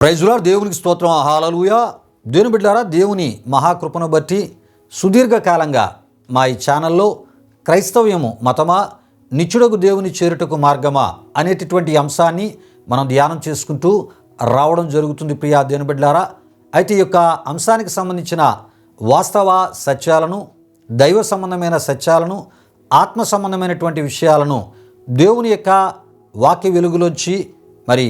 Praise lord. దేవునికి స్తోత్రం. హల్లెలూయా. దేవుని బిడ్డలారా, దేవుని మహాకృపను బట్టి సుదీర్ఘకాలంగా మా ఈ ఛానల్లో క్రైస్తవ్యము మతమా, నిత్యుడగు దేవుని చేరుటకు మార్గమా అనేటటువంటి అంశాన్ని మనం ధ్యానం చేసుకుంటూ రావడం జరుగుతుంది. ప్రియా దేవుని బిడ్డలారా, అయితే ఈ యొక్క అంశానికి సంబంధించిన వాస్తవ సత్యాలను, దైవ సంబంధమైన సత్యాలను, ఆత్మ సంబంధమైనటువంటి విషయాలను దేవుని యొక్క వాక్య వెలుగులోంచి మరి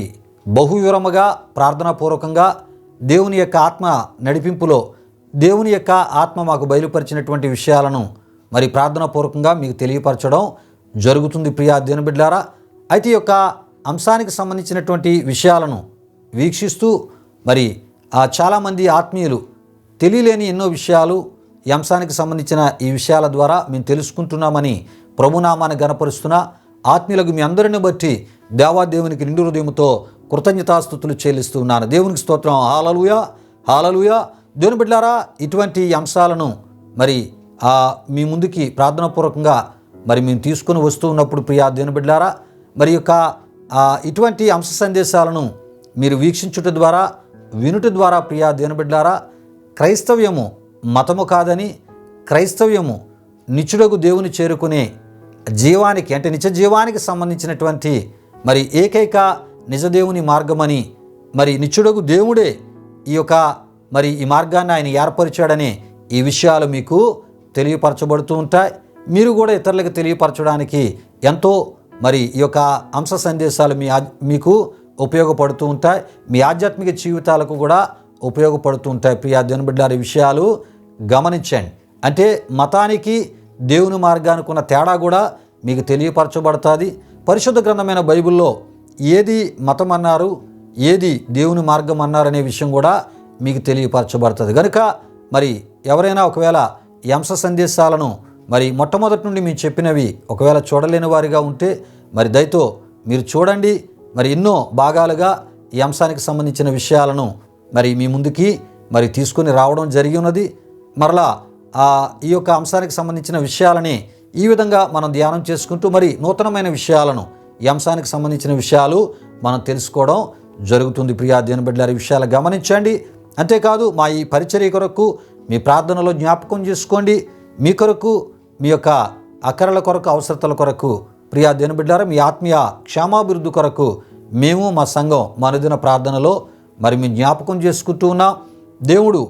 బహువివరముగా ప్రార్థనాపూర్వకంగా దేవుని యొక్క ఆత్మ నడిపింపులో దేవుని యొక్క ఆత్మ మాకు బయలుపరిచినటువంటి విషయాలను మరి ప్రార్థనాపూర్వకంగా మీకు తెలియపరచడం జరుగుతుంది. ప్రియా దేవుని బిడ్డలారా, అయితే ఈ యొక్క అంశానికి సంబంధించినటువంటి విషయాలను వీక్షిస్తూ మరి చాలామంది ఆత్మీయులు తెలియలేని ఎన్నో విషయాలు ఈ అంశానికి సంబంధించిన ఈ విషయాల ద్వారా మేము తెలుసుకుంటున్నామని ప్రభునామాన్ని గణపరుస్తున్న ఆత్మీయులకు మీ అందరిని బట్టి దేవాదేవునికి నిండు హృదయంతో కృతజ్ఞతాస్తుతులు చెల్లిస్తూ ఉన్నాను. దేవునికి స్తోత్రం. హల్లెలూయా, హల్లెలూయా. దేవుని బిడ్డలారా, ఇటువంటి అంశాలను మరి మీ ముందుకి ప్రార్థనాపూర్వకంగా మరి మేము తీసుకుని వస్తూ ఉన్నప్పుడు ప్రియా దేవుని బిడ్డలారా, మరి యొక్క ఇటువంటి అంశ సందేశాలను మీరు వీక్షించుట ద్వారా, వినుట ద్వారా ప్రియా దేవుని బిడ్డలారా, క్రైస్తవ్యము మతము కాదని, క్రైస్తవ్యము నిత్యుడగు దేవుని చేరుకునే జీవానికి అంటే నిత్య జీవానికి సంబంధించినటువంటి మరి ఏకైక నిజదేవుని మార్గమని, మరి నిత్యుడగు దేవుడే ఈ యొక్క మరి ఈ మార్గాన్ని ఆయన ఏర్పరిచాడనే ఈ విషయాలు మీకు తెలియపరచబడుతూ ఉంటాయి. మీరు కూడా ఇతరులకు తెలియపరచడానికి ఎంతో మరి ఈ యొక్క అంశ సందేశాలు మీకు ఉపయోగపడుతూ ఉంటాయి. మీ ఆధ్యాత్మిక జీవితాలకు కూడా ఉపయోగపడుతూ ఉంటాయి. ప్రియా దేవుని బిడ్డలారా, ఈ విషయాలు గమనించండి. అంటే మతానికి దేవుని మార్గానికి ఉన్న తేడా కూడా మీకు తెలియపరచబడుతుంది. పరిశుద్ధ గ్రంథమైన బైబిల్లో ఏది మతం అన్నారు, ఏది దేవుని మార్గం అన్నారనే విషయం కూడా మీకు తెలియపరచబడుతుంది. కనుక మరి ఎవరైనా ఒకవేళ ఈ అంశ సందేశాలను మరి మొట్టమొదటి నుండి మేము చెప్పినవి ఒకవేళ చూడలేని వారిగా ఉంటే మరి దయతో మీరు చూడండి. మరి ఎన్నో భాగాలుగా ఈ అంశానికి సంబంధించిన విషయాలను మరి మీ ముందుకి మరి తీసుకొని రావడం జరిగి ఉన్నది. మరలా ఈ యొక్క అంశానికి సంబంధించిన విషయాలని ఈ విధంగా మనం ధ్యానం చేసుకుంటూ మరి నూతనమైన విషయాలను, ఈ అంశానికి సంబంధించిన విషయాలు మనం తెలుసుకోవడం జరుగుతుంది. ప్రియా దేవుని బిడ్డలారా, ఈ విషయాలు గమనించండి. అంతేకాదు మా ఈ పరిచర్య కొరకు మీ ప్రార్థనలో జ్ఞాపకం చేసుకోండి. మీ కొరకు, మీ యొక్క అక్కరల కొరకు, అవసరతల కొరకు ప్రియా దేవుని బిడ్డలారా, మీ ఆత్మీయ క్షేమాభివృద్ధి కొరకు మేము మా సంఘం మా అనుదిన ప్రార్థనలో మరి మేము జ్ఞాపకం చేసుకుంటూ ఉన్నాం. దేవుడు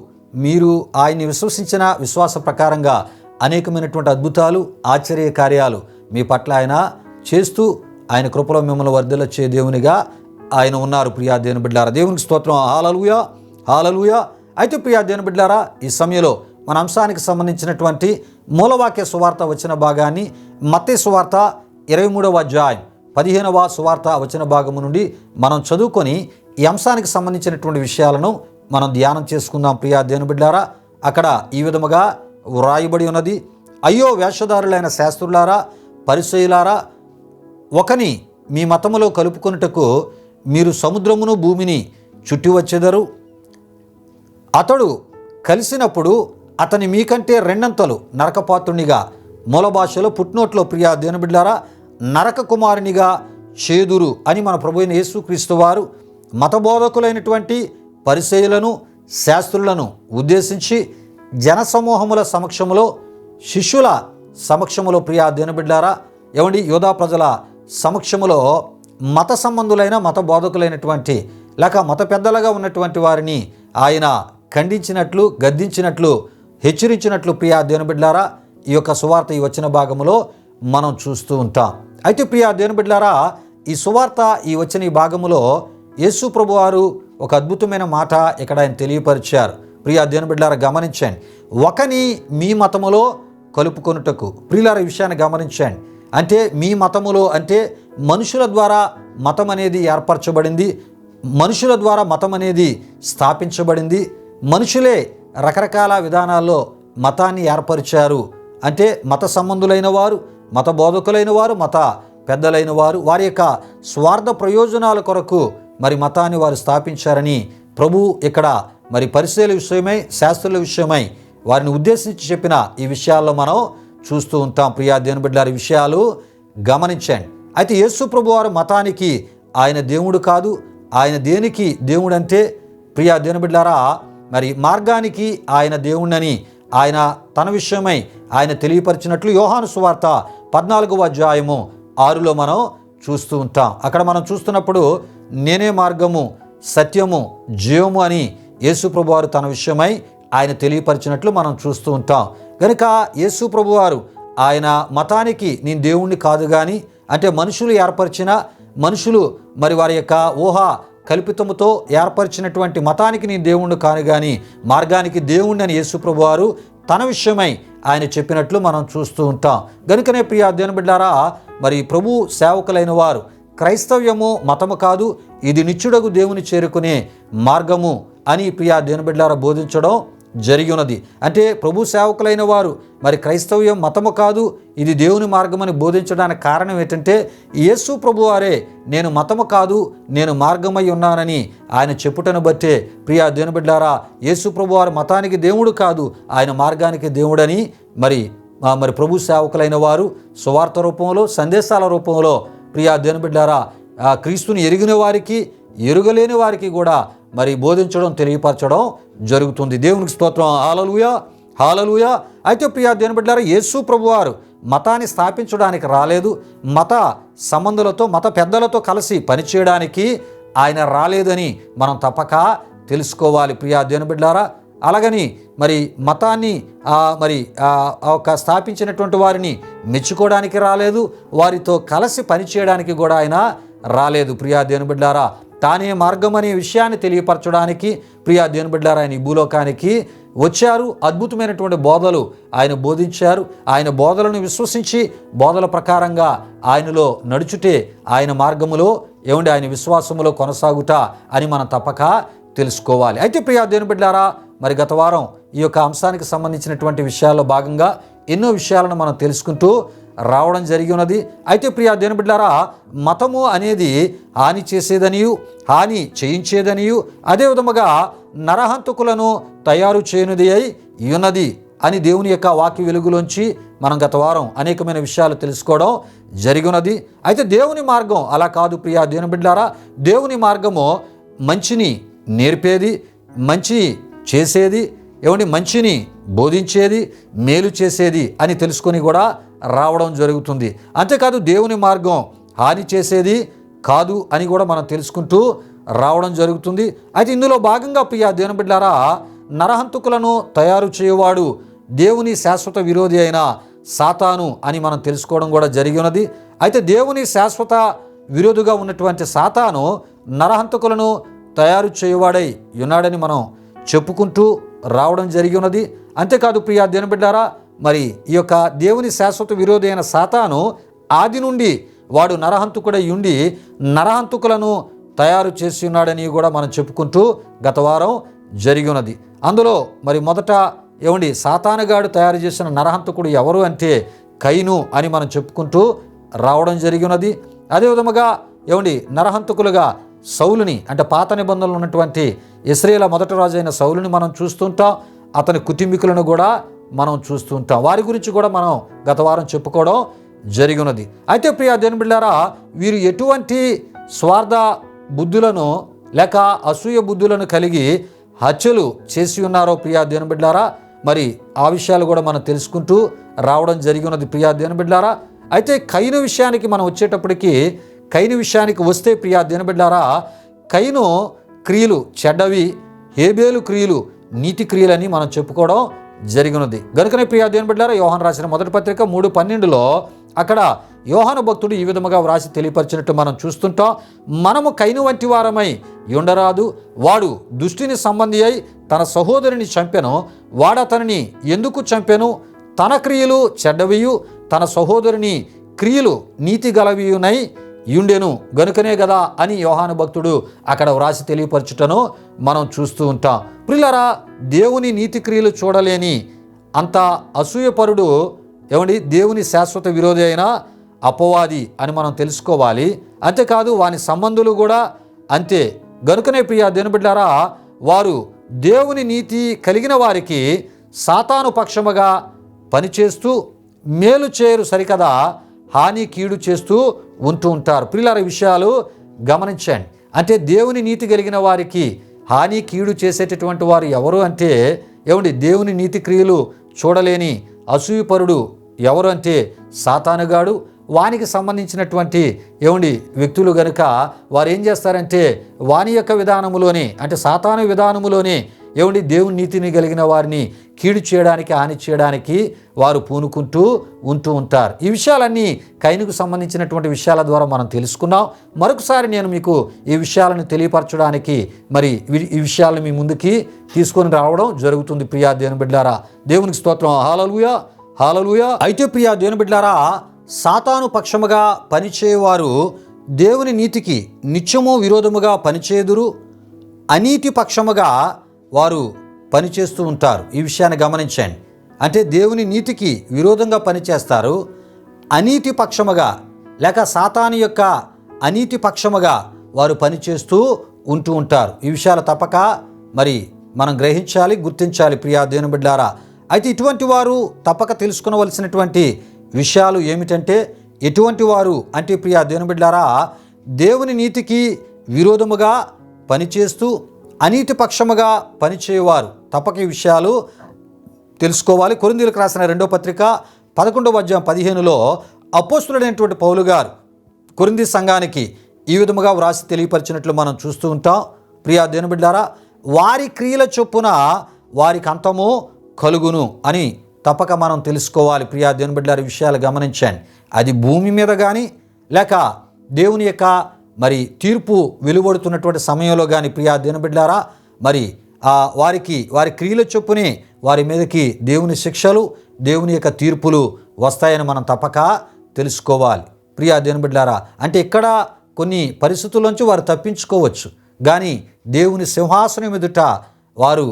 మీరు ఆయన్ని విశ్వసించిన విశ్వాస ప్రకారంగా అనేకమైనటువంటి అద్భుతాలు, ఆశ్చర్య కార్యాలు మీ పట్ల ఆయన చేస్తూ ఆయన కృపలో మిమ్మల్ని వర్ధిల్లచే దేవునిగా ఆయన ఉన్నారు. ప్రియా దేవుని బిడ్డలారా, దేవునికి స్తోత్రం. హల్లెలూయా, హల్లెలూయా. అయితే ప్రియా దేవుని బిడ్డలారా, ఈ సమయంలో మన అంశానికి సంబంధించినటువంటి మూలవాక్య సువార్త వచ్చిన భాగాన్ని మత్తయి సువార్త 23వ అధ్యాయం 15వ సువార్త వచ్చిన భాగము నుండి మనం చదువుకొని ఈ అంశానికి సంబంధించినటువంటి విషయాలను మనం ధ్యానం చేసుకుందాం. ప్రియా దేవుని బిడ్డలారా, అక్కడ ఈ విధముగా వ్రాయబడి ఉన్నది. అయ్యో వేషధారులైన శాస్త్రులారా, పరిసయ్యులారా, ఒకని మీ మతములో కలుపుకొనుటకు మీరు సముద్రమును భూమిని చుట్టి వచ్చెదరు. అతడు కలిసినప్పుడు అతని మీకంటే రెండంతలు నరకపాత్రునిగా, మూల భాషలో పుట్నోట్లో ప్రియా దేవుని బిడ్డలారా, నరక కుమారునిగా చేదురు అని మన ప్రభువైన యేసుక్రీస్తు వారు మతబోధకులైనటువంటి పరిసయ్యులను, శాస్త్రులను ఉద్దేశించి జనసమూహముల సమక్షములో, శిష్యుల సమక్షములో ప్రియా దేవుని బిడ్డలారా, యూదా ప్రజల సమక్షములో మత సంబంధులైన, మత బోధకులైనటువంటి లేక మత పెద్దలుగా ఉన్నటువంటి వారిని ఆయన ఖండించినట్లు, గద్దించినట్లు, హెచ్చరించినట్లు ప్రియా దేవుని బిడ్డలారా ఈ యొక్క సువార్త ఈ వచ్చిన భాగములో మనం చూస్తూ ఉంటాం. అయితే ప్రియా దేవుని బిడ్డలారా, ఈ సువార్త ఈ వచ్చిన ఈ భాగములో యేసు ప్రభు వారు ఒక అద్భుతమైన మాట ఇక్కడ ఆయన తెలియపరిచారు. ప్రియా దేవుని బిడ్డలారా, గమనించండి. ఒకని మీ మతములో కలుపుకొనుటకు, ప్రియులారా ఈ విషయాన్ని గమనించండి. అంటే మీ మతములో అంటే మనుషుల ద్వారా మతం అనేది ఏర్పరచబడింది, మనుషుల ద్వారా మతం అనేది స్థాపించబడింది. మనుషులే రకరకాల విధానాల్లో మతాన్ని ఏర్పరిచారు. అంటే మత సంబంధులైన వారు, మత బోధకులైన వారు, మత పెద్దలైన వారు వారి యొక్క స్వార్థ ప్రయోజనాల కొరకు మరి మతాన్ని వారు స్థాపించారని ప్రభు ఇక్కడ మరి పరిశీలన విషయమై, శాస్త్రుల విషయమై వారిని ఉద్దేశించి చెప్పిన ఈ విషయాల్లో మనం చూస్తూ ఉంటాం. ప్రియా దేవుని బిడ్డలారా, ఈ విషయాలు గమనించండి. అయితే యేసు ప్రభు వారు మతానికి ఆయన దేవుడు కాదు, ఆయన దేనికి దేవుడంటే ప్రియా దేవుని బిడ్డలారా, మరి మార్గానికి ఆయన దేవుణ్ణని ఆయన తన విషయమై ఆయన తెలియపరిచినట్లు యోహాను సువార్త 14వ అధ్యాయము 6లో మనం చూస్తూ ఉంటాం. అక్కడ మనం చూస్తున్నప్పుడు నేనే మార్గము సత్యము జీవము అని యేసు ప్రభువారు తన విషయమై ఆయన తెలియపరిచినట్లు మనం చూస్తూ ఉంటాం. కనుక యేసు ప్రభువారు ఆయన మతానికి నేను దేవుణ్ణి కాదు కానీ, అంటే మనుషులు ఏర్పరిచిన మనుషులు మరి వారి యొక్క ఊహ కల్పితముతో ఏర్పరిచినటువంటి మతానికి నేను దేవుణ్ణి కాను కానీ మార్గానికి దేవుణ్ణి అని యేసు ప్రభువారు తన విషయమై ఆయన చెప్పినట్లు మనం చూస్తూ ఉంటాం. గనుకనే ప్రియా దేవుని బిడ్డారా, మరి ప్రభు సేవకులైన వారు క్రైస్తవ్యము మతము కాదు, ఇది నిత్యుడగు దేవుని చేరుకునే మార్గము అని ప్రియా దేవుని బిడ్డారా బోధించడం జరిగి ఉన్నది. అంటే ప్రభు సేవకులైన వారు మరి క్రైస్తవ్యం మతము కాదు, ఇది దేవుని మార్గమని బోధించడానికి కారణం ఏంటంటే యేసు ప్రభువారే నేను మతము కాదు నేను మార్గమై ఉన్నానని ఆయన చెప్పుటను బట్టే ప్రియా దేవుని బిడ్డారా, యేసు ప్రభువారు మతానికి దేవుడు కాదు ఆయన మార్గానికి దేవుడని మరి ప్రభు సేవకులైన వారు సువార్త రూపంలో సందేశాల రూపంలో ప్రియా దేవుని బిడ్డారా క్రీస్తుని ఎరిగిన వారికి ఎరుగలేని వారికి కూడా మరి బోధించడం తెలియపరచడం జరుగుతుంది. దేవునికి స్తోత్రం. హల్లెలూయా హల్లెలూయా. అయితే ప్రియా దేవుని బిడ్డలారా, యేసు ప్రభువారు మతాన్ని స్థాపించడానికి రాలేదు, మత సంబంధులతో మత పెద్దలతో కలిసి పనిచేయడానికి ఆయన రాలేదని మనం తప్పక తెలుసుకోవాలి ప్రియా దేవుని బిడ్డలారా. అలాగని మరి మతాన్ని ఒక స్థాపించినటువంటి వారిని మెచ్చుకోవడానికి రాలేదు, వారితో కలిసి పనిచేయడానికి కూడా ఆయన రాలేదు ప్రియా దేవుని బిడ్డలారా. తానే మార్గం అనే విషయాన్ని తెలియపరచడానికి ప్రియా దేవుని బిడ్డలారా ఆయన ఈ భూలోకానికి వచ్చారు. అద్భుతమైనటువంటి బోధలు ఆయన బోధించారు. ఆయన బోధలను విశ్వసించి బోధల ప్రకారంగా ఆయనలో నడుచుటే ఆయన మార్గములో ఆయన విశ్వాసములో కొనసాగుట అని మనం తప్పక తెలుసుకోవాలి. అయితే ప్రియా దేవుని బిడ్డలారా, మరి గత వారం ఈ యొక్క అంశానికి సంబంధించినటువంటి విషయాల్లో భాగంగా ఎన్నో విషయాలను మనం తెలుసుకుంటూ రావడం జరిగి ఉన్నది. అయితే ప్రియా దేవుని బిడ్డలారా, మతము అనేది హాని చేసేదనియు హాని చేయించేదనియు అదే విధముగా నరహంతకులను తయారు చేయనిది అయి ఉన్నది అని దేవుని యొక్క వాక్య వెలుగులోంచి మనం గత వారం అనేకమైన విషయాలు తెలుసుకోవడం జరిగినది. అయితే దేవుని మార్గం అలా కాదు ప్రియా దేవుని బిడ్డలారా. దేవుని మార్గము మంచిని నేర్పేది, మంచి చేసేది, మంచిని బోధించేది, మేలు చేసేది అని తెలుసుకొని కూడా రావడం జరుగుతుంది. అంతేకాదు దేవుని మార్గం హాని చేసేది కాదు అని కూడా మనం తెలుసుకుంటూ రావడం జరుగుతుంది. అయితే ఇందులో భాగంగా ప్రియా దేవుని బిడ్డలారా, నరహంతకులను తయారు చేయవాడు దేవుని శాశ్వత విరోధి అయిన సాతాను అని మనం తెలుసుకోవడం కూడా జరిగి ఉన్నది. అయితే దేవుని శాశ్వత విరోధిగా ఉన్నటువంటి సాతాను నరహంతకులను తయారు చేయవాడై ఉన్నాడని మనం చెప్పుకుంటూ రావడం జరిగి ఉన్నది. అంతేకాదు ప్రియా దేవుని బిడ్డలారా, మరి ఈ యొక్క దేవుని శాశ్వత విరోధి అయిన సాతాను ఆది నుండి వాడు నరహంతకుడై ఉండి నరహంతకులను తయారు చేసి ఉన్నాడని కూడా మనం చెప్పుకుంటూ గత వారం జరిగి ఉన్నది. అందులో మరి మొదట సాతానుగాడు తయారు చేసిన నరహంతకుడు ఎవరు అంటే కయీను అని మనం చెప్పుకుంటూ రావడం జరిగి ఉన్నది. అదేవిధముగా నరహంతకులుగా సౌలుని, అంటే పాత నిబంధనలు ఉన్నటువంటి ఇశ్రాయేలు మొదటి రాజు అయిన సౌలుని మనం చూస్తుంటాం. అతని కుటుంబీకులను కూడా మనం చూస్తుంటాం. వారి గురించి కూడా మనం గత వారం చెప్పుకోవడం జరిగినది. అయితే ప్రియా దేవుని బిడ్డలారా, వీరు ఎటువంటి స్వార్థ బుద్ధులను లేక అసూయ బుద్ధులను కలిగి హత్యలు చేసి ఉన్నారో ప్రియా దేవుని బిడ్డలారా, మరి ఆ విషయాలు కూడా మనం తెలుసుకుంటూ రావడం జరిగినది ప్రియా దేవుని బిడ్డలారా. అయితే కయీను విషయానికి మనం వచ్చేటప్పటికి, కయీను విషయానికి వస్తే ప్రియా దేవుని బిడ్డలారా, కయీను క్రియలు చెడ్డవి, హేబేలు క్రియలు నీతి క్రియలని మనం చెప్పుకోవడం జరిగినది. గనుకనే ప్రియా దేవుని బిడ్డలారా, యోహాను రాసిన మొదటి పత్రిక 3:12లో అక్కడ యోహాను భక్తుడు ఈ విధముగా వ్రాసి తెలియపరిచినట్టు మనం చూస్తుంటాం. మనము కయీను వంటి వారమై ఉండరాదు, వాడు దుష్టిని సంబంధి అయి తన సహోదరుని చంపెను, వాడతనిని ఎందుకు చంపెను? తన క్రియలు చెడ్డవియు తన సహోదరుని క్రియలు నీతి గలవియునై యుండెను గనుకనే కదా అని యోహాను భక్తుడు అక్కడ వ్రాసి తెలియపరచుటను మనం చూస్తూ ఉంటాం. ప్రియులారా, దేవుని నీతి క్రియలు చూడలేని అంత అసూయపరుడు దేవుని శాశ్వత విరోధి అయిన అపవాది అని మనం తెలుసుకోవాలి. అంతేకాదు వాని సంబంధులు కూడా అంతే. గనుకనే ప్రియా దేవుని బిడ్డలారా, వారు దేవుని నీతి కలిగిన వారికి సాతాను పక్షముగా పనిచేస్తూ మేలు చేయరు సరికదా, హాని కీడు చేస్తూ ఉంటూ ఉంటారు. ప్రియులారా, విషయాలు గమనించండి. అంటే దేవుని నీతి కలిగిన వారికి హాని కీడు చేసేటటువంటి వారు ఎవరు అంటే దేవుని నీతి క్రియలు చూడలేని అసూయపరుడు ఎవరు అంటే సాతానుగాడు. వానికి సంబంధించినటువంటి వ్యక్తులు గనుక వారు ఏం చేస్తారంటే వాని యొక్క విధానములోనే, అంటే సాతాను విధానములోనే దేవుని నీతిని కలిగిన వారిని కీడు చేయడానికి, హాని చేయడానికి వారు పూనుకుంటూ ఉంటారు. ఈ విషయాలన్నీ కయీనుకు సంబంధించినటువంటి విషయాల ద్వారా మనం తెలుసుకున్నాం. మరొకసారి నేను మీకు ఈ విషయాలను తెలియపరచడానికి ఈ విషయాలను మీ ముందుకి తీసుకొని రావడం జరుగుతుంది. ప్రియా దేవుని బిడ్డలారా, దేవునికి స్తోత్రం. హల్లెలూయా, హల్లెలూయా. అయితే ప్రియా దేవుని బిడ్డలారా, సాతాను పక్షముగా పనిచేయవారు దేవుని నీతికి నిత్యము విరోధముగా పనిచేయుదురు, అనీతి పక్షముగా వారు పనిచేస్తూ ఉంటారు. ఈ విషయాన్ని గమనించండి. అంటే దేవుని నీతికి విరోధంగా పనిచేస్తారు, అనీతి పక్షముగా లేక సాతాను యొక్క అనీతి పక్షముగా వారు పనిచేస్తూ ఉంటారు. ఈ విషయాలు తప్పక మనం గ్రహించాలి, గుర్తించాలి ప్రియా దేవుని బిడ్డలారా. అయితే ఇటువంటి వారు తప్పక తెలుసుకునవలసినటువంటి విషయాలు ఏమిటంటే, ఎటువంటి వారు అంటే ప్రియా దేవుని బిడ్డలారా, దేవుని నీతికి విరోధముగా పనిచేస్తూ అనీతి పక్షముగా పనిచేయవారు తప్పక ఈ విషయాలు తెలుసుకోవాలి. కొరింథీయులకు రాసిన 2వ పత్రిక 11వ అధ్యాయం 15లో అపోస్తలుడైనటువంటి పౌలు గారు కొరింథీ సంఘానికి ఈ విధముగా వ్రాసి తెలియపరిచినట్లు మనం చూస్తూ ఉంటాం. ప్రియా దేవుని బిడ్డలారా, వారి క్రియల చొప్పున వారికి అంతము కలుగును అని తప్పక మనం తెలుసుకోవాలి. ప్రియా దేవుని బిడ్డలారా, విషయాలు గమనించండి. అది భూమి మీద కానీ లేక దేవుని యొక్క తీర్పు వెలువడుతున్నటువంటి సమయంలో కానీ ప్రియా దేవుని బిడ్డలారా, వారి క్రియల చొప్పునే వారి మీదకి దేవుని శిక్షలు, దేవుని యొక్క తీర్పులు వస్తాయని మనం తప్పక తెలుసుకోవాలి. ప్రియా దేవుని బిడ్డలారా, అంటే ఇక్కడ కొన్ని పరిస్థితుల్లోంచి వారు తప్పించుకోవచ్చు, కానీ దేవుని సింహాసనం ఎదుట వారు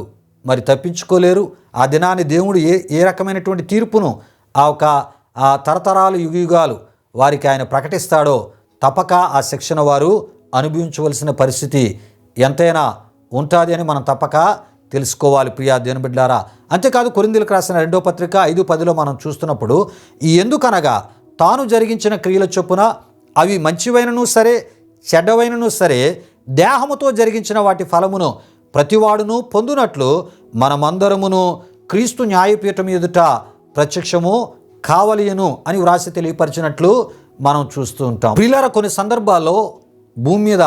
తప్పించుకోలేరు. ఆ దినాన్ని దేవుడు ఏ రకమైనటువంటి తీర్పును ఆ తరతరాలు యుగాలు వారికి ఆయన ప్రకటిస్తాడో తప్పక ఆ శిక్షణ వారు అనుభవించవలసిన పరిస్థితి ఎంతైనా ఉంటుంది అని మనం తప్పక తెలుసుకోవాలి. ప్రియా దేవుని బిడ్డలారా, అంతేకాదు కొరింథీయులకు రాసిన 2వ పత్రిక 5:10లో మనం చూస్తున్నప్పుడు, ఎందుకనగా తాను జరిగించిన క్రియల చొప్పున అవి మంచివైనను సరే చెడ్డవైనను సరే దేహముతో జరిగించిన వాటి ఫలమును ప్రతివాడును పొందునట్లు మనమందరమును క్రీస్తు న్యాయపీఠం ఎదుట ప్రత్యక్షము కావలియను అని వ్రాసి తెలియపరిచినట్లు మనం చూస్తూ ఉంటాం. ప్రియులారా, కొన్ని సందర్భాల్లో భూమి మీద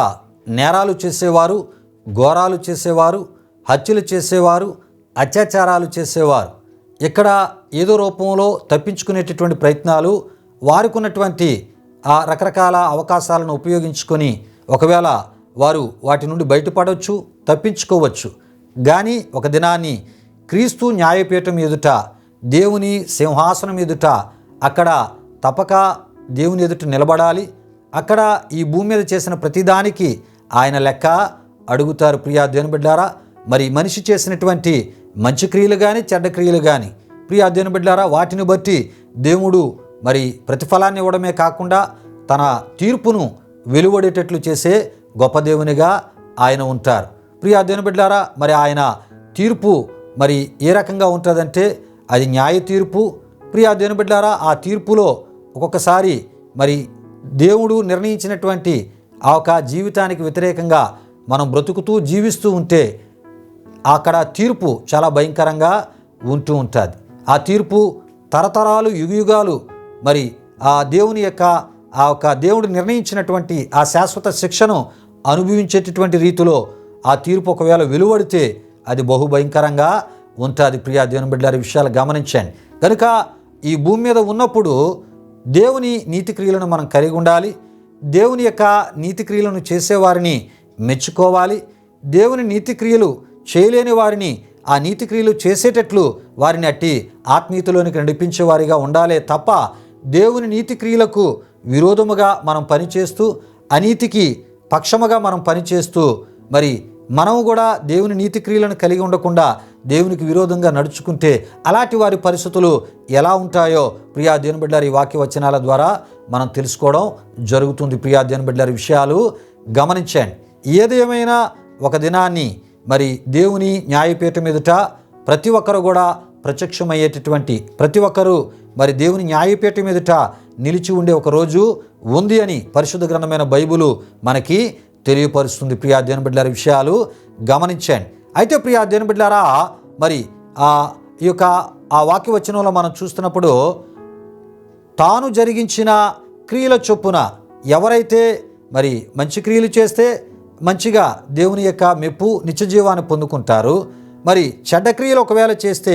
నేరాలు చేసేవారు, ఘోరాలు చేసేవారు, హత్యలు చేసేవారు, అత్యాచారాలు చేసేవారు ఇక్కడ ఏదో రూపంలో తప్పించుకునేటటువంటి ప్రయత్నాలు, వారికి ఉన్నటువంటి ఆ రకరకాల అవకాశాలను ఉపయోగించుకొని ఒకవేళ వారు వాటి నుండి బయటపడవచ్చు, తప్పించుకోవచ్చు. కానీ ఒక దినాన్ని క్రీస్తు న్యాయపీఠం ఎదుట, దేవుని సింహాసనం ఎదుట అక్కడ తప్పక దేవుని ఎదుట నిలబడాలి. అక్కడ ఈ భూమి మీద చేసిన ప్రతిదానికి ఆయన లెక్క అడుగుతారు. ప్రియా దేవుని బిడ్డలారా, మనిషి చేసినటువంటి మంచి క్రియలు కానీ చెడ్డ క్రియలు కానీ ప్రియా దేవుని బిడ్డలారా, వాటిని బట్టి దేవుడు ప్రతిఫలాన్ని ఇవ్వడమే కాకుండా తన తీర్పును వెలువడేటట్లు చేసే గొప్ప దేవునిగా ఆయన ఉంటారు. ప్రియా దేవుని బిడ్డలారా, ఆయన తీర్పు ఏ రకంగా ఉంటుందంటే అది న్యాయ తీర్పు. ప్రియా దేవుని బిడ్డలారా, ఆ తీర్పులో ఒక్కొక్కసారి దేవుడు నిర్ణయించినటువంటి ఆ ఒక జీవితానికి వ్యతిరేకంగా మనం బ్రతుకుతూ జీవిస్తూ ఉంటే అక్కడ తీర్పు చాలా భయంకరంగా ఉంటుంది. ఆ తీర్పు తరతరాలు యుగాలు ఆ దేవుని యొక్క ఆ ఒక దేవుడు నిర్ణయించినటువంటి ఆ శాశ్వత శిక్షను అనుభవించేటటువంటి రీతిలో ఆ తీర్పు ఒకవేళ వెలువడితే అది బహుభయంకరంగా ఉంటుంది. ప్రియా దేవుని బిడ్డలారా, విషయాలు గమనించండి. కనుక ఈ భూమి మీద ఉన్నప్పుడు దేవుని నీతి క్రియలను మనం కలిగి ఉండాలి. దేవుని యొక్క నీతి క్రియలను చేసేవారిని మెచ్చుకోవాలి. దేవుని నీతి క్రియలు చేయలేని వారిని ఆ నీతి క్రియలు చేసేటట్లు వారిని అట్టి ఆత్మీయతలోనికి నడిపించే వారిగా ఉండాలే తప్ప దేవుని నీతి క్రియలకు విరోధముగా మనం పనిచేస్తూ అనీతికి పక్షముగా మనం పనిచేస్తూ మనము కూడా దేవుని నీతి క్రియలను కలిగి ఉండకుండా దేవునికి విరోధంగా నడుచుకుంటే అలాంటి వారి పరిస్థితులు ఎలా ఉంటాయో ప్రియా దేవుని బిడ్డలారా, ఈ వాక్య వచనాల ద్వారా మనం తెలుసుకోవడం జరుగుతుంది. ప్రియా దేవుని బిడ్డలారా, విషయాలు గమనించండి. ఏదేమైనా ఒక దినాన్ని దేవుని న్యాయపీఠం ఎదుట ప్రతి ఒక్కరు కూడా ప్రత్యక్షమయ్యేటటువంటి, ప్రతి ఒక్కరూ దేవుని న్యాయపీఠం ఎదుట నిలిచి ఉండే ఒక రోజు ఉంది అని పరిశుద్ధ గ్రంథమైన బైబిలు మనకి తెలియపరుస్తుంది. ప్రియా దేవుని బిడ్డలారా, విషయాలు గమనించండి. అయితే ప్రియా దేవుని బిడ్డలారా, మరి ఈ యొక్క ఆ వాక్యవచనంలో మనం చూస్తున్నప్పుడు తాను జరిగించిన క్రియల చొప్పున ఎవరైతే మరి మంచి క్రియలు చేస్తే మంచిగా దేవుని యొక్క మెప్పు నిత్య జీవాన్ని పొందుకుంటారు. మరి చెడ్డ క్రియలు ఒకవేళ చేస్తే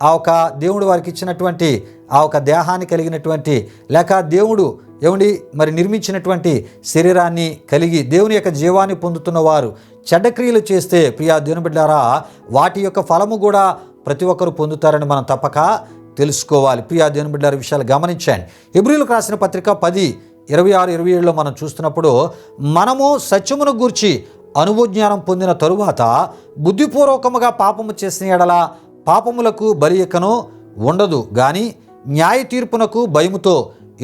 ఆ ఒక దేవుడు వారికి ఇచ్చినటువంటి ఆ ఒక దేహాన్ని కలిగినటువంటి లేక దేవుడు మరి నిర్మించినటువంటి శరీరాన్ని కలిగి దేవుని యొక్క జీవాన్ని పొందుతున్న వారు చెడ్డ క్రియలు చేస్తే ప్రియా దేవుని బిడ్డలారా, వాటి యొక్క ఫలము కూడా ప్రతి ఒక్కరు పొందుతారని మనం తప్పక తెలుసుకోవాలి. ప్రియా దేవుని బిడ్డలారా, విషయాలు గమనించండి. హెబ్రీయులకు రాసిన పత్రిక 10:26-27లో మనం చూస్తున్నప్పుడు మనము సత్యమును గూర్చి అనుభవజ్ఞానం పొందిన తరువాత బుద్ధిపూర్వకముగా పాపము చేసిన ఎడల పాపములకు బలియకను ఉండదు గాని న్యాయ తీర్పునకు భయముతో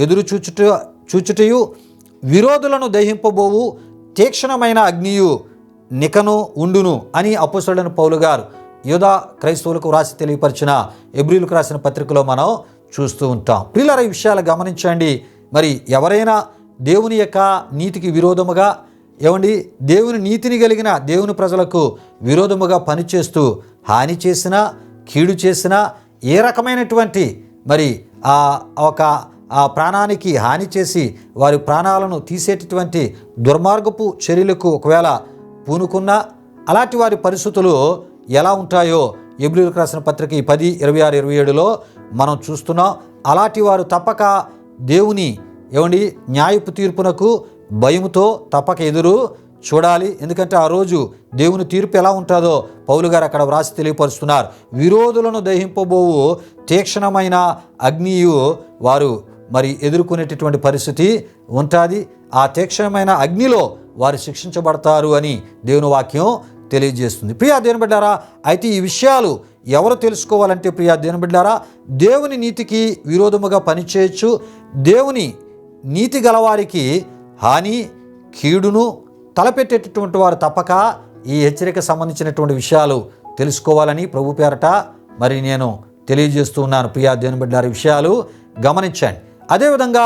ఎదురు చూచుటయు విరోధులను దహింపబోవు తీక్షణమైన అగ్నియు నికను ఉండును అని అపోస్తలుడైన పౌలు గారు యూదా క్రైస్తవులకు రాసి తెలియపరిచిన హెబ్రీయులకు రాసిన పత్రికలో మనం చూస్తూ ఉంటాం. ప్రియులారా, ఈ విషయాలు గమనించండి. మరి ఎవరైనా దేవుని యొక్క నీతికి విరోధముగా దేవుని నీతిని కలిగిన దేవుని ప్రజలకు విరోధముగా పనిచేస్తూ హాని చేసినా కీడు చేసినా ఏ రకమైనటువంటి మరి ఆ ప్రాణానికి హాని చేసి వారి ప్రాణాలను తీసేటటువంటి దుర్మార్గపు చర్యలకు ఒకవేళ పూనుకున్నా అలాంటి వారి పరిస్థితులు ఎలా ఉంటాయో హెబ్రీయులకు రాసిన పత్రిక 10:26-27లో మనం చూస్తున్నాం. అలాంటి వారు తప్పక దేవుని న్యాయపు తీర్పునకు భయముతో తప్పక ఎదురు చూడాలి. ఎందుకంటే ఆ రోజు దేవుని తీర్పు ఎలా ఉంటుందో పౌలు గారు అక్కడ వ్రాసి తెలియపరుస్తున్నారు. విరోధులను దహింపబోవు తీక్షణమైన అగ్నియు వారు మరి ఎదుర్కొనేటటువంటి పరిస్థితి ఉంటుంది. ఆ తీక్షణమైన అగ్నిలో వారు శిక్షించబడతారు అని దేవుని వాక్యం తెలియజేస్తుంది. ప్రియా దేవుని బిడ్డారా, అయితే ఈ విషయాలు ఎవరు తెలుసుకోవాలంటే ప్రియా దేవుని బిడ్డారా, దేవుని నీతికి విరోధముగా పనిచేయచ్చు, దేవుని నీతి గలవారికి హాని కీడును తలపెట్టేటటువంటి వారు తప్పక ఈ హెచ్చరిక సంబంధించినటువంటి విషయాలు తెలుసుకోవాలని ప్రభు పేరట మరి నేను తెలియజేస్తూ ఉన్నాను. ప్రియా దేవుని బిడ్డలారా, విషయాలు గమనించండి. అదేవిధంగా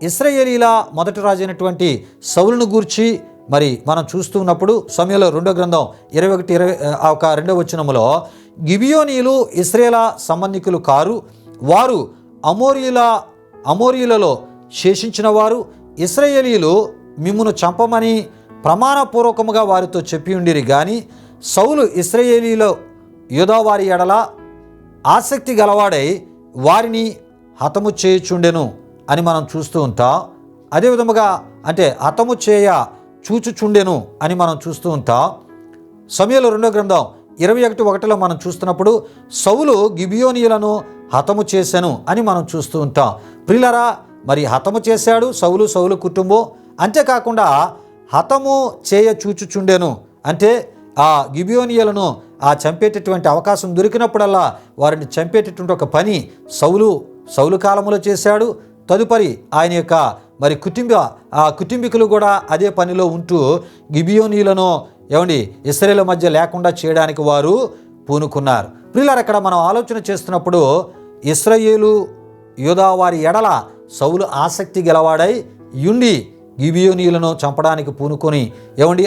ఇశ్రాయేలీల మొదటి రాజు అయినటువంటి సౌలును గూర్చి మరి మనం చూస్తున్నప్పుడు సమయంలో 2వ గ్రంథం 21-22 వచనములో గిబియోనీయులు ఇశ్రాయేల సంబంధికులు కారు, వారు అమోరీయులలో శేషించిన వారు, ఇశ్రాయేలీయులు మిమ్మును చంపమని ప్రమాణపూర్వకముగా వారితో చెప్పి ఉండిరి గాని సౌలు ఇశ్రాయేలీయుల యూదావారి ఎడల ఆసక్తి గలవాడై వారిని హతము చేయుచుండెను అని మనం చూస్తూ ఉంటాం. అదేవిధముగా హతము చూచుచుండెను అని మనం చూస్తూ ఉంటాం. సమూయేలు 2వ గ్రంథం 21:1లో మనం చూస్తున్నప్పుడు సౌలు గిబియోనీయులను హతము చేశాను అని మనం చూస్తూ ఉంటాం. ప్రియులారా, మరి హతము చేశాడు సౌలు కుటుంబం. అంతేకాకుండా హతము చూచుచుండెను అంటే ఆ గిబియోనీయులను చంపేటటువంటి అవకాశం దొరికినప్పుడల్లా వారిని చంపేటటువంటి ఒక పని సౌలు కాలంలో చేశాడు. తదుపరి ఆయన యొక్క మరి కుటుంబీకులు కూడా అదే పనిలో ఉంటూ గిబియోనీయులను ఇశ్రాయేలు మధ్య లేకుండా చేయడానికి వారు పూనుకున్నారు. ప్రియులారా, అక్కడ మనం ఆలోచన చేస్తున్నప్పుడు ఇశ్రాయేలు యూదా వారి ఎడల సౌలు ఆసక్తి గలవాడై యుండి గిబియోనీయులను చంపడానికి పూనుకొని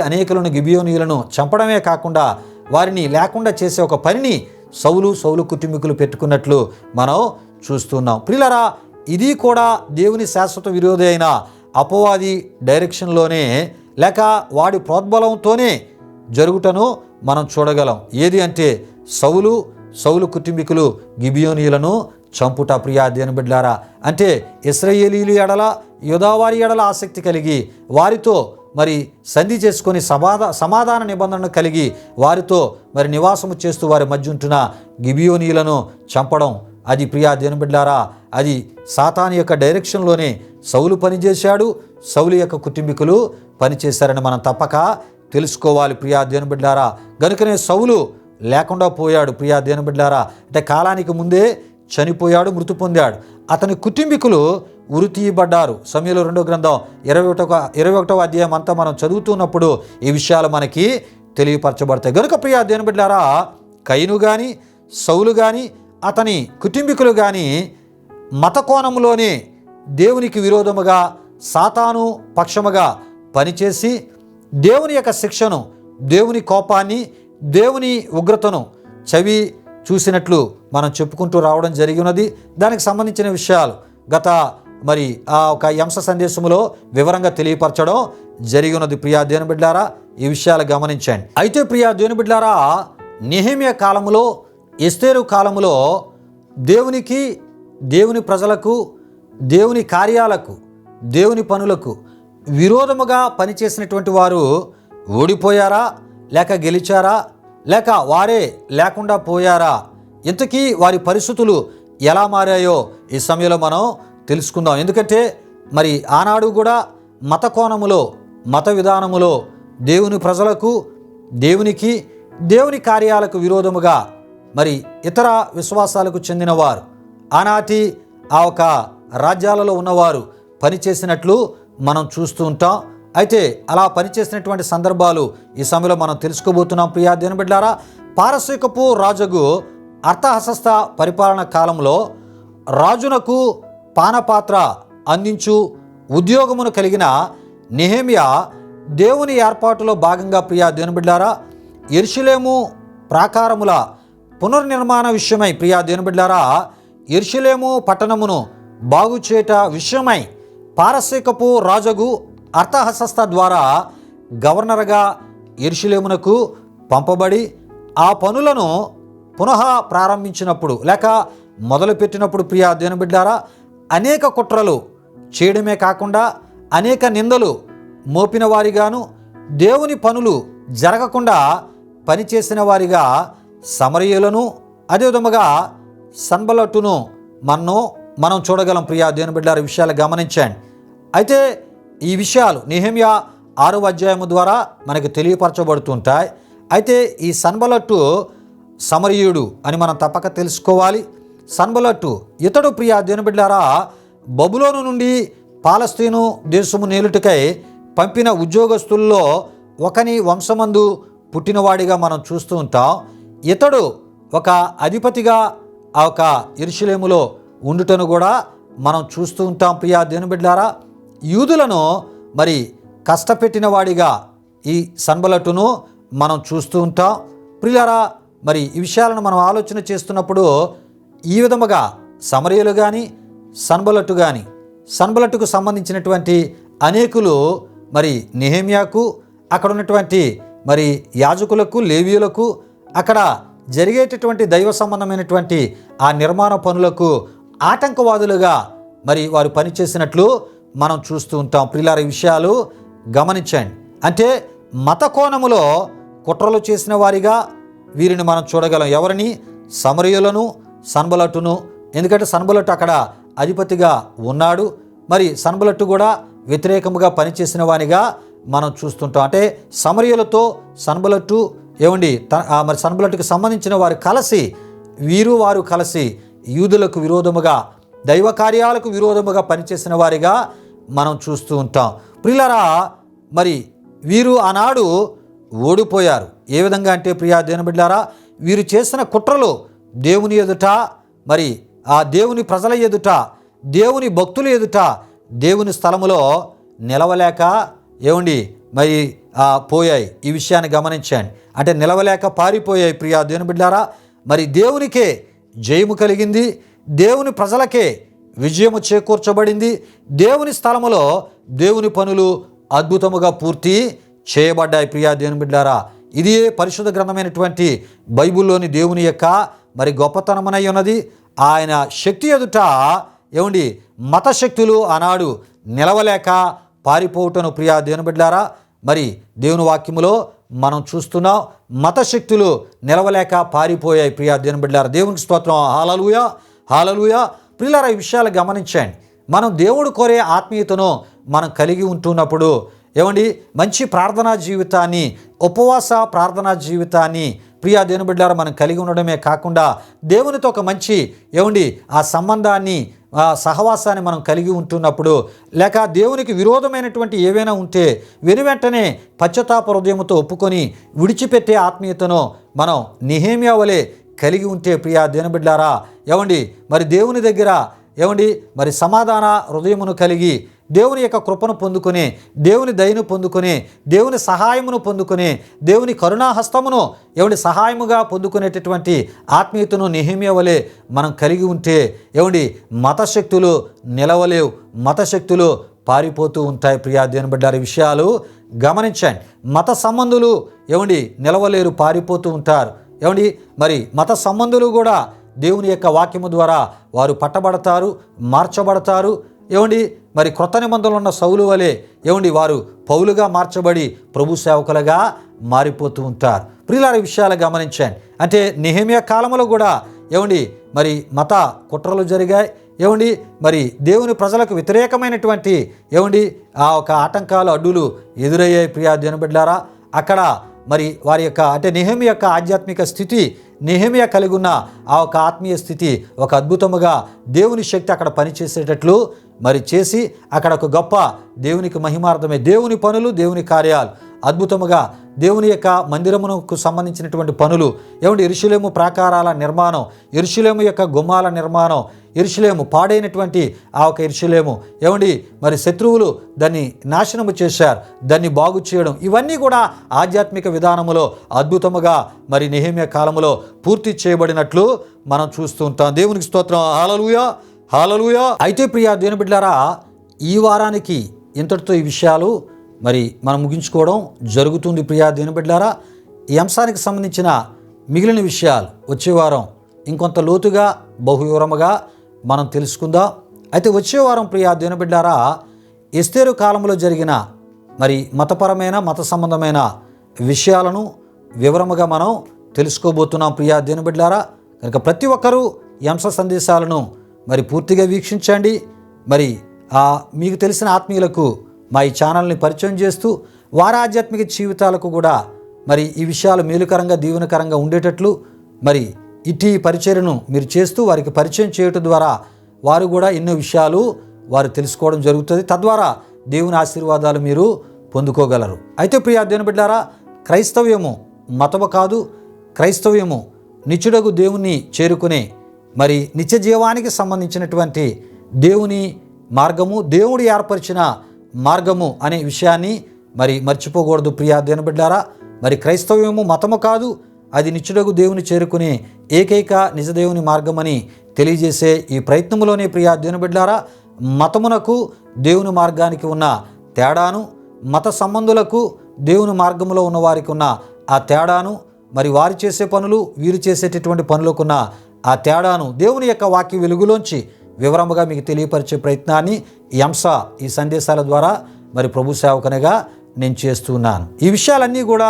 అనేకులను గిబియోనీయులను చంపడమే కాకుండా వారిని లేకుండా చేసే ఒక పనిని సౌలు కుటుంబీకులు పెట్టుకున్నట్లు మనం చూస్తున్నాం. ప్రియులారా, ఇది కూడా దేవుని శాశ్వత విరోధి అయిన అపవాది డైరెక్షన్లోనే లేక వాడి ప్రోద్బలంతోనే జరుగుటను మనం చూడగలం. ఏది అంటే సౌలు కుటుంబీకులు గిబియోనీయులను చంపుట. ప్రియా దేవుని బిడ్డలారా, అంటే ఇశ్రాయేలీయుల ఎడల యూదావారి ఎడల ఆసక్తి కలిగి వారితో మరి సంధి చేసుకొని సమాధాన నిబంధనను కలిగి వారితో మరి నివాసము చేస్తూ వారి మధ్య ఉంటున్న గిబియోనీయులను చంపడం, అది ప్రియా దేవుని బిడ్డలారా, అది సాతాను యొక్క డైరెక్షన్లోనే సౌలు పనిచేశాడు, సౌలు యొక్క కుటుంబీకులు పనిచేశారని మనం తప్పక తెలుసుకోవాలి. ప్రియా దేవుని బిడ్డలారా, గనుకనే సౌలు లేకుండా పోయాడు. ప్రియా దేవుని బిడ్డలారా, అంటే కాలానికి ముందే చనిపోయాడు, మృతి పొందాడు. అతని కుటుంబీకులు ఉరి తీయబడ్డారు. సమూయేలు 2వ గ్రంథం 21వ అధ్యాయం అంతా మనం చదువుతున్నప్పుడు ఈ విషయాలు మనకి తెలియపరచబడతాయి. గనుక ప్రియా దేవుని బిడ్డలారా, కయీను కానీ సౌలు కానీ అతని కుటుంబీకులు కానీ మత కోణంలోనే దేవునికి విరోధముగా సాతాను పక్షముగా పనిచేసి దేవుని యొక్క శిక్షను, దేవుని కోపాన్ని, దేవుని ఉగ్రతను చవి చూసినట్లు మనం చెప్పుకుంటూ రావడం జరిగినది. దానికి సంబంధించిన విషయాలు గత ఒక అంశ సందేశంలో వివరంగా తెలియపరచడం జరిగినది. ప్రియా దేవుని బిడ్డలారా, ఈ విషయాలు గమనించండి. అయితే ప్రియా దేవుని బిడ్డలారా, నెహెమ్యా కాలములో, ఎస్తేరు కాలములో దేవునికి, దేవుని ప్రజలకు, దేవుని కార్యాలకు, దేవుని పనులకు విరోధముగా పనిచేసినటువంటి వారు ఓడిపోయారా, లేక గెలిచారా, లేక వారే లేకుండా పోయారా? ఇంతకీ వారి పరిస్థితులు ఎలా మారాయో ఈ సమయంలో మనం తెలుసుకుందాం. ఎందుకంటే ఆనాడు కూడా మత కోణములో, మత విధానములో దేవుని ప్రజలకు, దేవునికి, దేవుని కార్యాలకు విరోధముగా ఇతర విశ్వాసాలకు చెందినవారు, ఆనాటి ఒక రాజ్యాలలో ఉన్నవారు పనిచేసినట్లు మనం చూస్తూ ఉంటాం. అయితే అలా పనిచేసినటువంటి సందర్భాలు ఈ సమయంలో మనం తెలుసుకోబోతున్నాం. ప్రియా దేవుని బిడ్డలారా, పారసీకపు రాజుకు అర్తహషస్త పరిపాలన కాలంలో రాజునకు పానపాత్ర అందించు ఉద్యోగమును కలిగిన నెహెమ్యా దేవుని ఏర్పాటులో భాగంగా ప్రియా దేవుని బిడ్డలారా, యెరూషలేము ప్రాకారముల పునర్నిర్మాణ విషయమై, ప్రియా దేవుని బిడ్డలారా, యెరూషలేము పట్టణమును బాగు చేయట విషయమై పారసీకపు రాజుకు అర్తహషస్త ద్వారా గవర్నర్గా యెరూషలేమునకు పంపబడి ఆ పనులను పునః ప్రారంభించినప్పుడు లేక మొదలుపెట్టినప్పుడు ప్రియా దేవుని బిడ్డలారా, అనేక కుట్రలు చేయడమే కాకుండా అనేక నిందలు మోపిన వారిగాను, దేవుని పనులు జరగకుండా పనిచేసిన వారిగా సమరయులను, అదేవిధముగా సన్బల్లటును మనం చూడగలం. ప్రియా దేవుని బిడ్డలారా, విషయాలు గమనించండి. అయితే ఈ విషయాలు నెహెమ్యా 6వ అధ్యాయము ద్వారా మనకు తెలియపరచబడుతుంటాయి. అయితే ఈ సన్బల్లటు సమరయుడు అని మనం తప్పక తెలుసుకోవాలి. సన్బల్లటు ఇతడు ప్రియా దేవుని బిడ్డలారా, బబులోను నుండి పాలస్తీను దేశము నేలుటకై పంపిన ఉద్యోగస్తుల్లో ఒకని వంశమందు పుట్టినవాడిగా మనం చూస్తూ ఉంటాం. ఇతడు ఒక అధిపతిగా ఒక యెరూషలేములో ఉండుటను కూడా మనం చూస్తూ ఉంటాం. ప్రియా దేవుని బిడ్డలారా, యూదులను కష్టపెట్టిన వాడిగా ఈ సన్బల్లటును మనం చూస్తూ ఉంటాం. ప్రియులారా, ఈ విషయాలను మనం ఆలోచన చేస్తున్నప్పుడు ఈ విధముగా సమరయులు కానీ, సన్బల్లటుకు సంబంధించినటువంటి అనేకులు నెహెమ్యాకు, అక్కడ ఉన్నటువంటి యాజకులకు, లేవీయులకు, అక్కడ జరిగేటటువంటి దైవ సంబంధమైనటువంటి ఆ నిర్మాణ పనులకు ఆటంకవాదులుగా వారు పనిచేసినట్లు మనం చూస్తూ ఉంటాం. ప్రియులారా, ఈ విషయాలు గమనించండి. అంటే మత కోణములో కుట్రలు చేసిన వారిగా వీరిని మనం చూడగలం. ఎవరిని? సమరయులను, సన్బల్లటును. ఎందుకంటే సన్బల్లటు అక్కడ అధిపతిగా ఉన్నాడు. సన్బల్లటు కూడా వ్యతిరేకముగా పనిచేసిన వానిగా మనం చూస్తుంటాం. అంటే సమరయులతో సన్బల్లటు సన్బల్లటుకు సంబంధించిన వారు కలిసి, వారు కలిసి యూదులకు విరోధముగా, దైవ కార్యాలకు విరోధముగా పనిచేసిన వారిగా మనం చూస్తూ ఉంటాం. ప్రియులారా, వీరు ఆనాడు ఓడిపోయారు. ఏ విధంగా అంటే ప్రియా దేవుని బిడ్డలారా, వీరు చేసిన కుట్రలు దేవుని ఎదుట, ఆ దేవుని ప్రజల ఎదుట, దేవుని భక్తుల ఎదుట, దేవుని స్థలములో నిలవలేక పోయాయి. ఈ విషయాన్ని గమనించండి. అంటే నిలవలేక పారిపోయాయి. ప్రియా దేవుని బిడ్డలారా, దేవునికే జయము కలిగింది, దేవుని ప్రజలకే విజయము చేకూర్చబడింది. దేవుని స్థలములో దేవుని పనులు అద్భుతముగా పూర్తి చేయబడ్డాయి. ప్రియా దేవుని బిడ్డలారా, ఇది పరిశుద్ధ గ్రంథమైనటువంటి బైబిల్లోని దేవుని యొక్క గొప్పతనమనై ఉన్నది. ఆయన శక్తి ఎదుట మత శక్తులు ఆనాడు నిలవలేక పారిపోవటను ప్రియా దేవుని బిడ్డలారా దేవుని వాక్యములో మనం చూస్తున్నాం. మత శక్తులు నిలవలేక పారిపోయాయి. ప్రియా దేవుని బిడ్డలారా, దేవునికి స్తోత్రం. హల్లెలూయా, హల్లెలూయా. ప్రియులారా, ఈ విషయాలు గమనించండి. మనం దేవుడు కోరే ఆత్మీయతను మనం కలిగి ఉంటున్నప్పుడు మంచి ప్రార్థనా జీవితాన్ని, ఉపవాస ప్రార్థనా జీవితాన్ని ప్రియా దేవుని బిడ్డలారా మనం కలిగి ఉండడమే కాకుండా దేవునితో ఒక మంచి ఆ సంబంధాన్ని, సహవాసాన్ని మనం కలిగి ఉంటున్నప్పుడు, లేక దేవునికి విరోధమైనటువంటి ఏవైనా ఉంటే వెనువెంటనే పశ్చాత్తాప హృదయముతో ఒప్పుకొని విడిచిపెట్టే ఆత్మీయతను మనం నెహెమ్యా వలె కలిగి ఉంటే ప్రియా దేవుని బిడ్డలారా దేవుని దగ్గర సమాధాన హృదయమును కలిగి దేవుని యొక్క కృపను పొందుకొని, దేవుని దయను పొందుకొని, దేవుని సహాయమును పొందుకొని, దేవుని కరుణాహస్తమును సహాయముగా పొందుకునేటటువంటి ఆత్మీయతను నెహెమ్యా వలె మనం కలిగి ఉంటే మతశక్తులు నిలవలేవు, మతశక్తులు పారిపోతూ ఉంటాయి. ప్రియా దేవుని బిడ్డలారా, ఈ విషయాలు గమనించండి. మత సంబంధులు నిలవలేరు, పారిపోతూ ఉంటారు. మరి మత సంబంధులు కూడా దేవుని యొక్క వాక్యము ద్వారా వారు పట్టబడతారు, మార్చబడతారు. మరి క్రొత్త నిబంధనలో ఉన్న సౌలు వలె వారు పౌలుగా మార్చబడి ప్రభు సేవకులుగా మారిపోతూ ఉంటారు. ప్రియులారా, విషయాలు గమనించండి. అంటే నెహెమ్యా కాలంలో కూడా మరి మత కుట్రలు జరిగాయి. మరి దేవుని ప్రజలకు వ్యతిరేకమైనటువంటి ఆ ఒక ఆటంకాలు, అడ్డులు ఎదురయ్యాయి. ప్రియా దేవుని బిడ్డలారా, అక్కడ మరి వారి యొక్క అంటే నెహెమ్యా యొక్క ఆధ్యాత్మిక స్థితి, నెహెమ్యా కలిగి ఉన్న ఆ ఒక ఆత్మీయ స్థితి ఒక అద్భుతముగా దేవుని శక్తి అక్కడ పనిచేసేటట్లు మరి చేసి అక్కడ ఒక గొప్ప దేవునికి మహిమార్థమే దేవుని పనులు, దేవుని కార్యాలు అద్భుతముగా దేవుని యొక్క మందిరమునకు సంబంధించినటువంటి పనులు యెరూషలేము ప్రాకారాల నిర్మాణం, యెరూషలేము యొక్క గుమ్మాల నిర్మాణం, యెరూషలేము పాడైనటువంటి ఆ ఒక యెరూషలేము మరి శత్రువులు దాన్ని నాశనము చేశారు, దాన్ని బాగు చేయడం, ఇవన్నీ కూడా ఆధ్యాత్మిక విధానములో అద్భుతముగా మరి నెహెమ్యా కాలములో పూర్తి చేయబడినట్లు మనం చూస్తూ ఉంటాం. దేవునికి స్తోత్రం. హల్లెలూయా, హల్లెలూయా. అయితే ప్రియా దేవుని బిడ్డలారా, ఈ వారానికి ఇంతటితో ఈ విషయాలు మరి మనం ముగించుకోవడం జరుగుతుంది. ప్రియా దేవుని బిడ్డలారా, ఈ అంశానికి సంబంధించిన మిగిలిన విషయాలు వచ్చే వారం ఇంకొంత లోతుగా బహువివరముగా మనం తెలుసుకుందాం. అయితే వచ్చే వారం ప్రియా దేవుని బిడ్డలారా, ఎస్తేరు కాలంలో జరిగిన మరి మతపరమైన మత సంబంధమైన విషయాలను వివరముగా మనం తెలుసుకోబోతున్నాం. ప్రియా దేవుని బిడ్డలారా, కనుక ప్రతి ఒక్కరూ ఈ అంశ సందేశాలను మరి పూర్తిగా వీక్షించండి. మరి మీకు తెలిసిన ఆత్మీయులకు మా ఈ ఛానల్ని పరిచయం చేస్తూ వారి ఆధ్యాత్మిక జీవితాలకు కూడా మరి ఈ విషయాలు మేలుకరంగా దీవెనకరంగా ఉండేటట్లు మరి ఇటీ పరిచర్యను మీరు చేస్తూ వారికి పరిచయం చేయటం ద్వారా వారు కూడా ఎన్నో విషయాలు వారు తెలుసుకోవడం జరుగుతుంది. తద్వారా దేవుని ఆశీర్వాదాలు మీరు పొందుకోగలరు. అయితే ప్రియా దేవుని బిడ్డలారా, క్రైస్తవ్యము మతము కాదు, క్రైస్తవ్యము నిత్యుడగు దేవుణ్ణి చేరుకునే మరి నిత్య జీవానికి సంబంధించినటువంటి దేవుని మార్గము, దేవుడు ఏర్పరిచిన మార్గము అనే విషయాన్ని మరి మర్చిపోకూడదు. ప్రియా దేవుని బిడ్డలారా, మరి క్రైస్తవ్యము మతము కాదు, అది నిత్యుడగు దేవుని చేరుకునే ఏకైక నిజదేవుని మార్గమని తెలియజేసే ఈ ప్రయత్నంలోనే ప్రియా దేవుని బిడ్డలారా, మతమునకు దేవుని మార్గానికి ఉన్న తేడాను, మత సంబంధులకు దేవుని మార్గంలో ఉన్న వారికి ఉన్న ఆ తేడాను, మరి వారు చేసే పనులు వీరు చేసేటటువంటి పనులకున్న ఆ తేడాను దేవుని యొక్క వాక్య వెలుగులోంచి వివరముగా మీకు తెలియపరిచే ప్రయత్నాన్ని ఈ సందేశాల ద్వారా మరి ప్రభు సేవకునిగా నేను చేస్తున్నాను. ఈ విషయాలన్నీ కూడా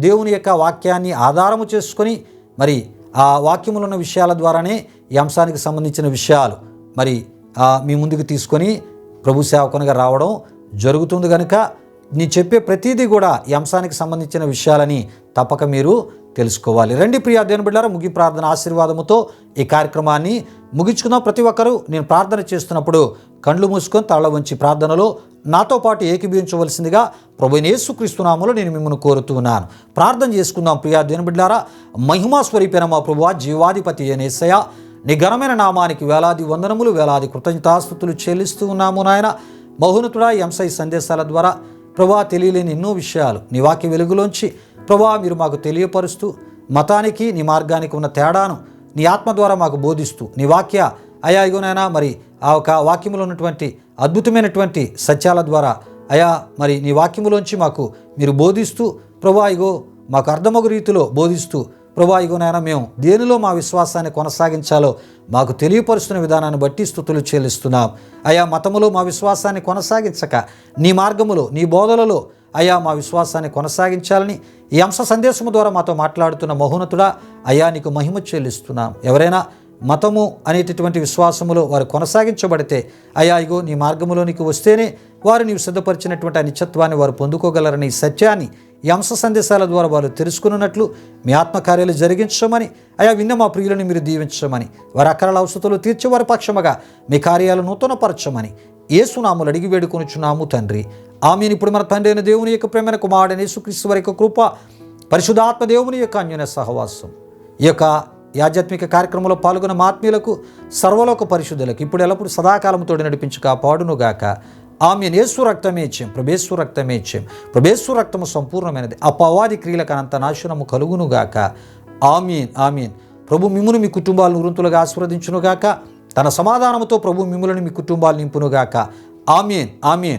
దేవుని యొక్క వాక్యాన్ని ఆధారము చేసుకొని మరి ఆ వాక్యములో ఉన్న విషయాల ద్వారానే ఈ అంశానికి సంబంధించిన విషయాలు మరి మీ ముందుకు తీసుకొని ప్రభు సేవకునిగా రావడం జరుగుతుంది. కనుక నేను చెప్పే ప్రతిదీ కూడా ఈ అంశానికి సంబంధించిన విషయాలని తప్పక మీరు తెలుసుకోవాలి. రండి ప్రియా దేవుని బిడ్డలారా, ముగి ప్రార్థన ఆశీర్వాదముతో ఈ కార్యక్రమాన్ని ముగించుకుందాం. ప్రతి ఒక్కరూ నేను ప్రార్థన చేస్తున్నప్పుడు కళ్ళు మూసుకొని తల వంచి ప్రార్థనలో నాతో పాటు ఏకీభవించవలసిందిగా ప్రభువైన యేసుక్రీస్తు నామములో నేను మిమ్మల్ని కోరుతున్నాను. ప్రార్థన చేసుకుందాం. ప్రియా దేవుని బిడ్డలారా, మహిమా స్వరూపైన మా ప్రభువా, జీవాధిపతి అయిన యేసయ్యా, నీ ఘనమైన నామానికి వేలాది వందనములు, వేలాది కృతజ్ఞతాస్తుతులు చెల్లిస్తూ ఉన్నాము నాయన. మహోన్నతుడా, ఈ సందేశాల ద్వారా ప్రభువా తెలియలేని ఎన్నో విషయాలు నీ వాక్య వెలుగులోంచి ప్రభువా మీరు మాకు తెలియపరుస్తూ మతానికి నీ మార్గానికి ఉన్న తేడాను నీ ఆత్మ ద్వారా మాకు బోధిస్తూ నీ వాక్య ఇగోనైనా మరి ఆ ఒక వాక్యములో ఉన్నటువంటి అద్భుతమైనటువంటి సత్యాల ద్వారా మరి నీ వాక్యములోంచి మాకు మీరు బోధిస్తూ ప్రభువా ఇగో మాకు అర్థమగు రీతిలో బోధిస్తూ ప్రభువా ఇగోనైనా మేము దేనిలో మా విశ్వాసాన్ని కొనసాగించాలో మాకు తెలియపరుస్తున్న విధానాన్ని బట్టి స్తుతులు చెల్లిస్తున్నాం. మతములో మా విశ్వాసాన్ని కొనసాగించక నీ మార్గములో నీ బోధలలో మా విశ్వాసాన్ని కొనసాగించాలని ఈ సందేశము ద్వారా మాతో మాట్లాడుతున్న మహోన్నతుడా నీకు మహిమ చెల్లిస్తున్నాం. ఎవరైనా మతము అనేటటువంటి విశ్వాసములో వారు కొనసాగించబడితే ఇగో నీ మార్గములోనికి వస్తేనే వారు నీవు సిద్ధపరిచినటువంటి ఆ నిత్యత్వాన్ని వారు పొందుకోగలరని ఈ సత్యాన్ని ఈ సందేశాల ద్వారా వారు తెలుసుకున్నట్లు మీ ఆత్మకార్యాలు జరిగించమని విన్న మా ప్రియులను మీరు దీవించమని వారి అక్కరల అవసరతలు తీర్చి వారి పక్షముగా మీ కార్యాలు నూతనపరచమని యేసునామములో అడిగి వేడుకొనుచున్నాము తండ్రి, ఆమేన్. ఇప్పుడు మన తండ్రి అయిన దేవుని యొక్క ప్రేమైన కుమారుడైన యేసుక్రీస్తు వారి యొక్క కృప, పరిశుద్ధాత్మ దేవుని యొక్క అన్యోన్య సహవాసం ఈ యొక్క ఆధ్యాత్మిక కార్యక్రమంలో పాల్గొన్న ఆత్మీయులకు సర్వలోక పరిశుద్ధులకు ఇప్పుడు ఎల్లప్పుడు సదాకాలం తోడు నడిపించు కాపాడునుగాక. ఆమేన్. యేసు రక్తమే ఇచ్చాం, ప్రభేశ్వర రక్తమే ఇచ్చాం. ప్రభేశ్వర రక్తము సంపూర్ణమైనది. అపవాది క్రియలకు అనంత నాశనము కలుగునుగాక. ఆమీన్, ఆమీన్. ప్రభు మిమ్మును మీ కుటుంబాలను వృంతులుగా ఆశీర్వదించునుగాక. తన సమాధానముతో ప్రభు మిమ్ములను మీ కుటుంబాలు నింపునుగాక. ఆమీన్, ఆమీన్.